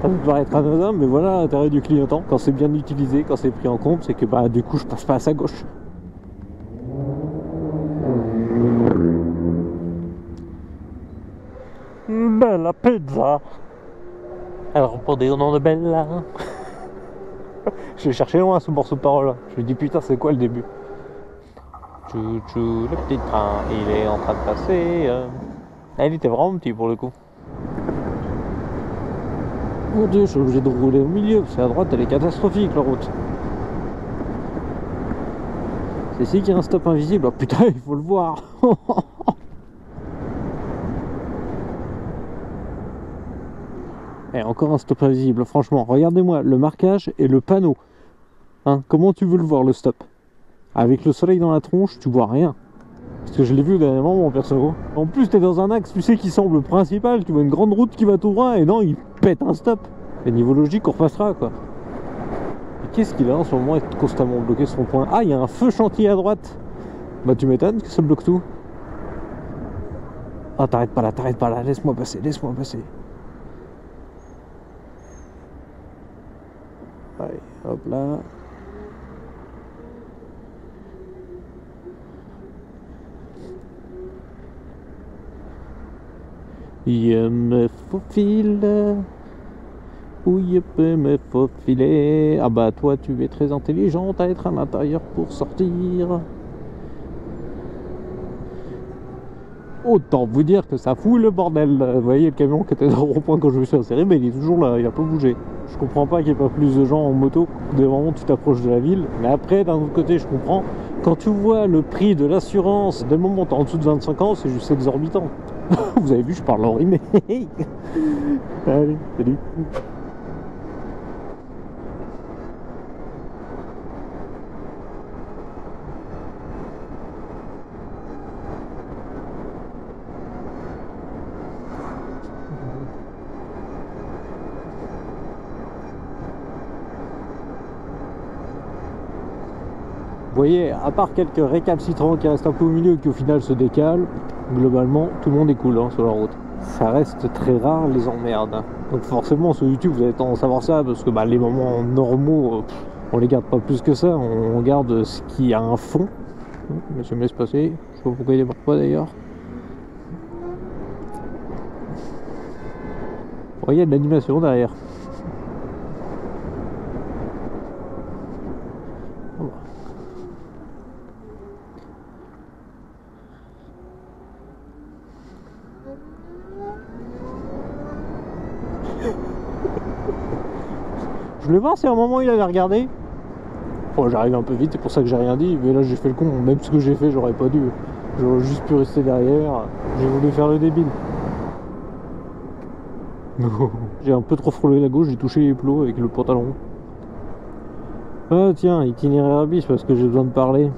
Ça peut paraître anodin, mais voilà l'intérêt du clignotant. Quand c'est bien utilisé, quand c'est pris en compte, c'est que bah du coup je passe pas à sa gauche. Bella pizza. Alors pour des noms de Bella. Je l'ai cherché loin ce morceau de parole. Je me dis putain c'est quoi le début. Chou-chou, le petit train, il est en train de passer. Ah, il était vraiment petit pour le coup. Mon dieu, je suis obligé de rouler au milieu, parce qu'à droite elle est catastrophique la route. C'est ici qu'il y a un stop invisible. Oh putain, il faut le voir. Et encore un stop invisible, franchement, regardez-moi le marquage et le panneau. Hein, comment tu veux le voir le stop? Avec le soleil dans la tronche, tu vois rien. Parce que je l'ai vu au dernier moment, mon perso. En plus, t'es dans un axe, tu sais, qui semble principal. Tu vois une grande route qui va tout droit et non, il pète un stop. Et niveau logique, on repassera quoi. Et qu'est-ce qu'il a en ce moment être constamment bloqué sur son point? Ah, il y a un feu chantier à droite. Bah, tu m'étonnes que ça bloque tout. Ah, t'arrêtes pas là, laisse-moi passer, laisse-moi passer. Allez, hop là. Je me faufile, où je peux me faufiler. Ah bah toi tu es très intelligente à être à l'intérieur pour sortir. Autant vous dire que ça fout le bordel. Vous voyez le camion qui était dans le rond-point quand je me suis inséré, mais il est toujours là, il a pas bougé. Je comprends pas qu'il n'y ait pas plus de gens en moto dès le moment où tu t'approches de la ville. Mais après, d'un autre côté, je comprends. Quand tu vois le prix de l'assurance, dès le moment où t'es en dessous de 25 ans, c'est juste exorbitant. Vous avez vu, je parle en rime. Allez, salut. Vous voyez, à part quelques récalcitrants qui restent un peu au milieu et qui au final se décalent, globalement, tout le monde est cool hein, sur la route. Ça reste très rare les emmerdes. Donc forcément sur YouTube vous avez tendance à voir ça parce que bah, les moments normaux, on les garde pas plus que ça, on garde ce qui a un fond. Monsieur me laisse passer, je sais pas pourquoi il démarre pas d'ailleurs. Vous voyez, il y a de l'animation derrière. Je voulais voir si à un moment il avait regardé. Bon, j'arrive un peu vite, c'est pour ça que j'ai rien dit, mais là j'ai fait le con. Même ce que j'ai fait, j'aurais pas dû. J'aurais juste pu rester derrière. J'ai voulu faire le débile. J'ai un peu trop frôlé la gauche, j'ai touché les plots avec le pantalon. Ah tiens, itinéraire bis parce que j'ai besoin de parler.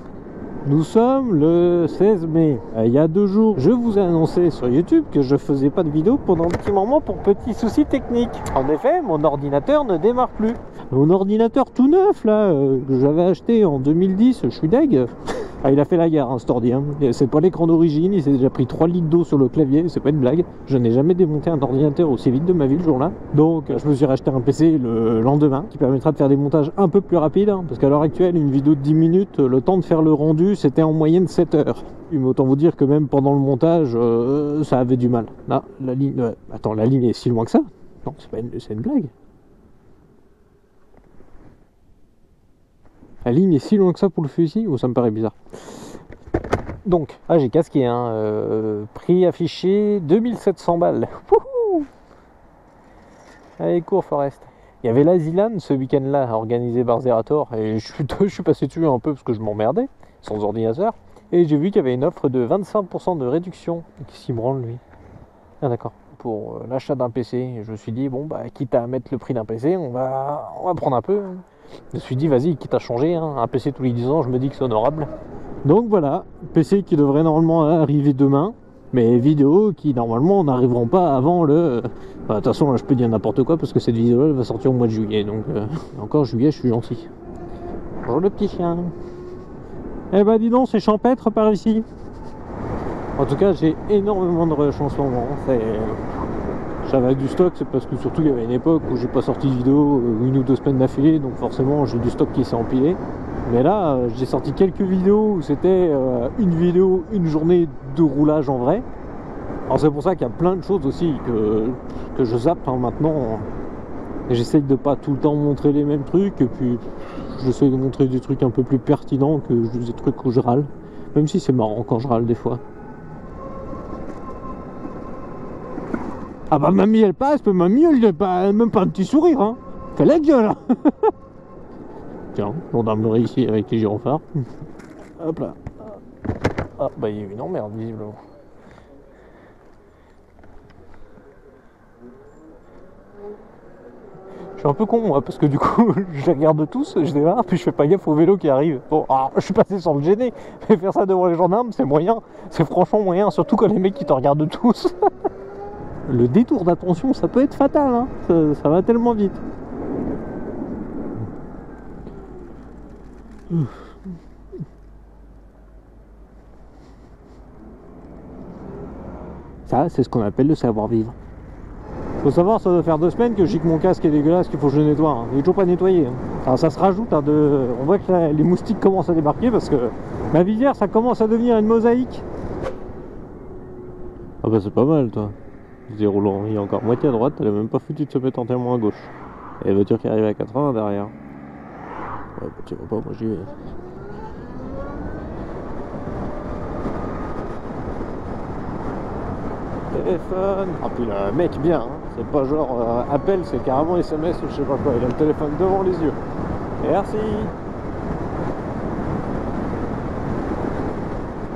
Nous sommes le 16 mai. Il y a 2 jours, je vous ai annoncé sur YouTube que je faisais pas de vidéo pendant un petit moment pour petits soucis techniques. En effet, mon ordinateur ne démarre plus. Mon ordinateur tout neuf là, que j'avais acheté en 2010, je suis deg. Ah, il a fait la guerre, hein, cet ordi. Hein. C'est pas l'écran d'origine, il s'est déjà pris 3 litres d'eau sur le clavier, c'est pas une blague. Je n'ai jamais démonté un ordinateur aussi vite de ma vie le jour-là. Donc je me suis racheté un PC le lendemain, qui permettra de faire des montages un peu plus rapides, hein, parce qu'à l'heure actuelle, une vidéo de 10 minutes, le temps de faire le rendu, c'était en moyenne 7 heures. Mais autant vous dire que même pendant le montage, ça avait du mal. Là, la ligne... attends, la ligne est si loin que ça? Non, c'est une blague. La ligne est si loin que ça pour le fusil, ou ça me paraît bizarre. Donc, ah j'ai casqué, hein, prix affiché 2700 balles. Wouhou. Allez, cours Forest. Il y avait l'Asilan ce week-end-là, organisé par Zerator, et je suis passé dessus un peu parce que je m'emmerdais, sans ordinateur, et j'ai vu qu'il y avait une offre de 25% de réduction. Qui s'y branle lui? Ah d'accord, pour l'achat d'un PC. Et je me suis dit, bon, bah, quitte à mettre le prix d'un PC, on va prendre un peu. Je me suis dit, vas-y, quitte à changer, hein, un PC tous les 10 ans, je me dis que c'est honorable. Donc voilà, PC qui devrait normalement arriver demain, mais vidéos qui normalement n'arriveront pas avant le... De toute façon, là, je peux dire n'importe quoi parce que cette vidéo-là elle va sortir au mois de juillet, donc encore juillet, je suis gentil. Bonjour le petit chien. Eh ben dis donc, c'est champêtre par ici. En tout cas, j'ai énormément de rush en ce moment. J'avais du stock, c'est parce que surtout il y avait une époque où j'ai pas sorti de vidéo 1 ou 2 semaines d'affilée, donc forcément j'ai du stock qui s'est empilé. Mais là, j'ai sorti quelques vidéos où c'était une vidéo, une journée de roulage en vrai. Alors c'est pour ça qu'il y a plein de choses aussi que je zappe maintenant. J'essaye de pas tout le temps montrer les mêmes trucs, et puis j'essaye de montrer des trucs un peu plus pertinents que des trucs où je râle. Même si c'est marrant quand je râle des fois. Ah bah mamie elle passe, mais mamie elle n'a pas, même pas un petit sourire, hein. Fais la gueule, hein. Tiens, gendarmerie ici avec les gyrophares. Hop là. Ah bah il y a eu une emmerde visiblement. Je suis un peu con moi, parce que du coup je les regarde tous, je démarre, puis je fais pas gaffe au vélo qui arrive. Bon, alors je suis passé sans le gêner, mais faire ça devant les gendarmes c'est moyen, c'est franchement moyen, surtout quand les mecs qui te regardent tous. Le détour d'attention ça peut être fatal, hein. Ça va tellement vite. Ça c'est ce qu'on appelle le savoir-vivre. Faut savoir, ça doit faire 2 semaines que je dis que mon casque est dégueulasse, qu'il faut que je le nettoie, hein. Il est toujours pas nettoyé, hein. Alors ça se rajoute, hein, on voit que les moustiques commencent à débarquer parce que ma visière ça commence à devenir une mosaïque. Ah bah c'est pas mal toi. C'est roulant, il y a encore moitié à droite, elle a même pas foutu de se mettre entièrement à gauche. Et la voiture qui arrive à 80 derrière. Ouais bah tu vois pas, moi j'y vais. Téléphone. Ah puis là, mec bien, hein. C'est pas genre appel, c'est carrément SMS ou je sais pas quoi, il a le téléphone devant les yeux. Merci.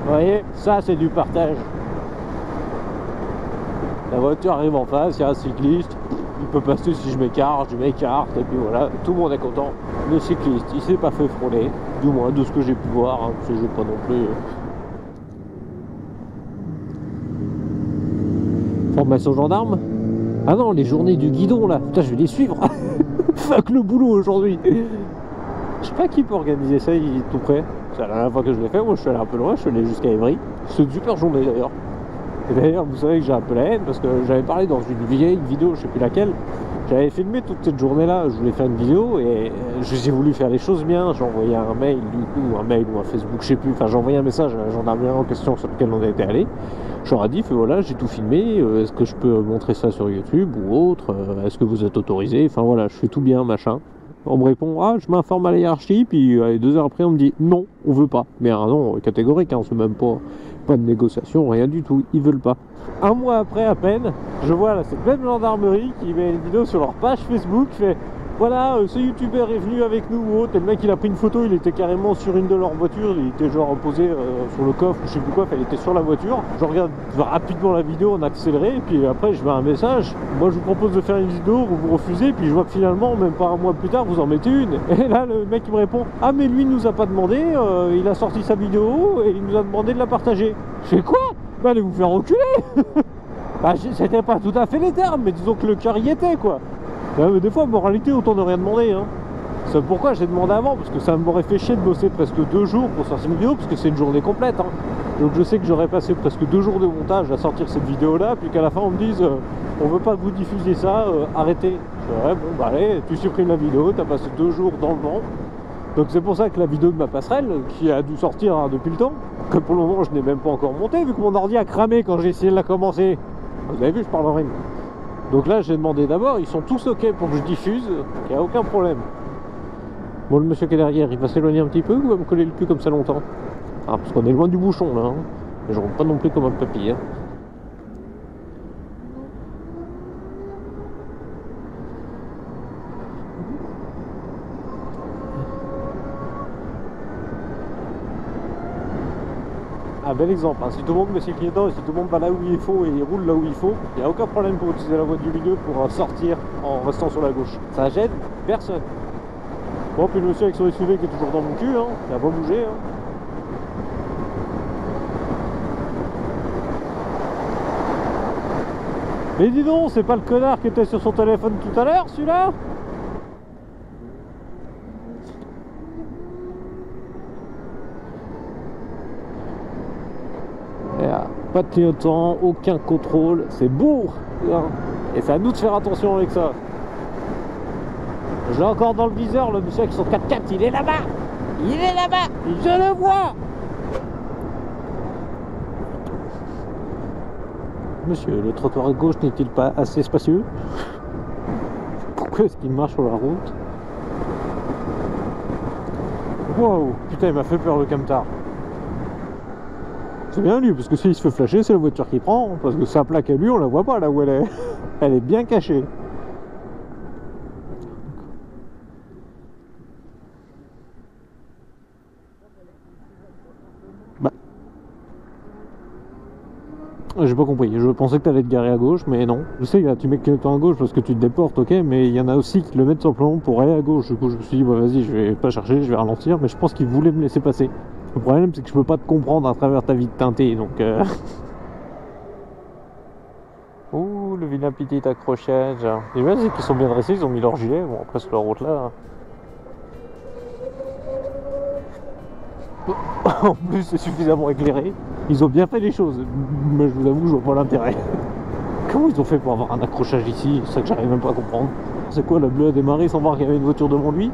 Vous voyez, ça c'est du partage. La voiture arrive en face, il y a un cycliste, il peut passer si je m'écarte, et puis voilà, tout le monde est content. Le cycliste, il s'est pas fait frôler, du moins de ce que j'ai pu voir, hein, parce que j'ai pas non plus... Formation gendarme. Ah non, les journées du guidon là, putain je vais les suivre. Fuck le boulot aujourd'hui. Je sais pas qui peut organiser ça, il est tout près. C'est la dernière fois que je l'ai fait, moi je suis allé un peu loin, je suis allé jusqu'à Évry. C'est une super journée d'ailleurs. Et d'ailleurs vous savez que j'ai un peu la haine parce que j'avais parlé dans une vieille vidéo, je sais plus laquelle. J'avais filmé toute cette journée là, je voulais faire une vidéo et j'ai voulu faire les choses bien. J'ai envoyé un mail du coup, un mail ou un Facebook, je sais plus. Enfin j'ai envoyé un message à la gendarmerie en question sur lequel on était allé. Je leur ai dit, voilà, j'ai tout filmé, est-ce que je peux montrer ça sur YouTube ou autre, est-ce que vous êtes autorisé, enfin voilà, je fais tout bien, machin. On me répond, ah, je m'informe à la hiérarchie, puis 2 heures après, on me dit, non, on veut pas. Mais un non catégorique, hein, c'est même pas de négociation, rien du tout, ils veulent pas. Un mois après, à peine, je vois là, cette même gendarmerie qui met une vidéo sur leur page Facebook, fait, voilà, ce youtubeur est venu avec nous ou autre, et le mec il a pris une photo, il était carrément sur une de leurs voitures, il était genre posé sur le coffre ou je sais plus quoi, enfin, il était sur la voiture. Je regarde rapidement la vidéo en accéléré, et puis après je mets un message, moi je vous propose de faire une vidéo, vous refusez, puis je vois que finalement, même pas un mois plus tard, vous en mettez une. Et là le mec il me répond, ah mais lui il nous a pas demandé, il a sorti sa vidéo et il nous a demandé de la partager. Je fais quoi? Bah allez vous faire reculer. Bah c'était pas tout à fait les termes, mais disons que le cœur y était quoi. Mais des fois, moralité, autant ne rien demander, hein. C'est pourquoi j'ai demandé avant, parce que ça m'aurait fait chier de bosser presque 2 jours pour sortir une vidéo, parce que c'est une journée complète, hein. Donc je sais que j'aurais passé presque 2 jours de montage à sortir cette vidéo-là, puis qu'à la fin on me dise on veut pas que vous diffusiez ça, arrêtez. Ouais, bon bah allez, tu supprimes la vidéo, t'as passé 2 jours dans le vent. Donc c'est pour ça que la vidéo de ma passerelle, qui a dû sortir hein, depuis le temps, que pour le moment je n'ai même pas encore monté, vu que mon ordi a cramé quand j'ai essayé de la commencer. Vous avez vu, je parle en rime. Donc là j'ai demandé d'abord, ils sont tous ok pour que je diffuse, il n'y a aucun problème. Bon le monsieur qui est derrière, il va s'éloigner un petit peu ou va me coller le cul comme ça longtemps? Ah parce qu'on est loin du bouchon là, hein. Et je rentre pas non plus comme un papy, hein. Un bel exemple, hein. Si tout le monde met ses clignotants et si tout le monde va là où il faut et il roule là où il faut, il n'y a aucun problème pour utiliser la voie du milieu pour sortir en restant sur la gauche. Ça gêne personne. Bon, puis le monsieur avec son SUV qui est toujours dans mon cul, hein, il n'a pas bougé. Hein. Mais dis donc, c'est pas le connard qui était sur son téléphone tout à l'heure, celui-là? Pas de clignotant, aucun contrôle, c'est beau hein. Et c'est à nous de faire attention avec ça. Je l'ai encore dans le viseur, le monsieur avec son 4x4, il est là-bas. Il est là-bas, je le vois. Monsieur, le trottoir à gauche n'est-il pas assez spacieux? Pourquoi est-ce qu'il marche sur la route? Wow, putain, il m'a fait peur le camtar. C'est bien lui, parce que s'il se fait flasher, c'est la voiture qui prend. Parce que sa plaque à lui, on la voit pas là où elle est. Elle est bien cachée. Bah. J'ai pas compris. Je pensais que t'allais te garer à gauche, mais non. Je sais, là, tu mets que toi à gauche parce que tu te déportes, ok, mais il y en a aussi qui le mettent simplement pour aller à gauche. Du coup, je me suis dit, bah vas-y, je vais pas chercher, je vais ralentir, mais je pense qu'il voulait me laisser passer. Le problème, c'est que je peux pas te comprendre à travers ta vitre teintée, donc... Ouh, le vilain petit accrochage. Les bien, c'est qu'ils sont bien dressés, ils ont mis leur gilet. Bon, après, sur la route là... En plus, c'est suffisamment éclairé. Ils ont bien fait les choses, mais je vous avoue, je vois pas l'intérêt. Comment ils ont fait pour avoir un accrochage ici? C'est ça que j'arrive même pas à comprendre. C'est quoi, la bleue a démarré sans voir qu'il y avait une voiture devant lui?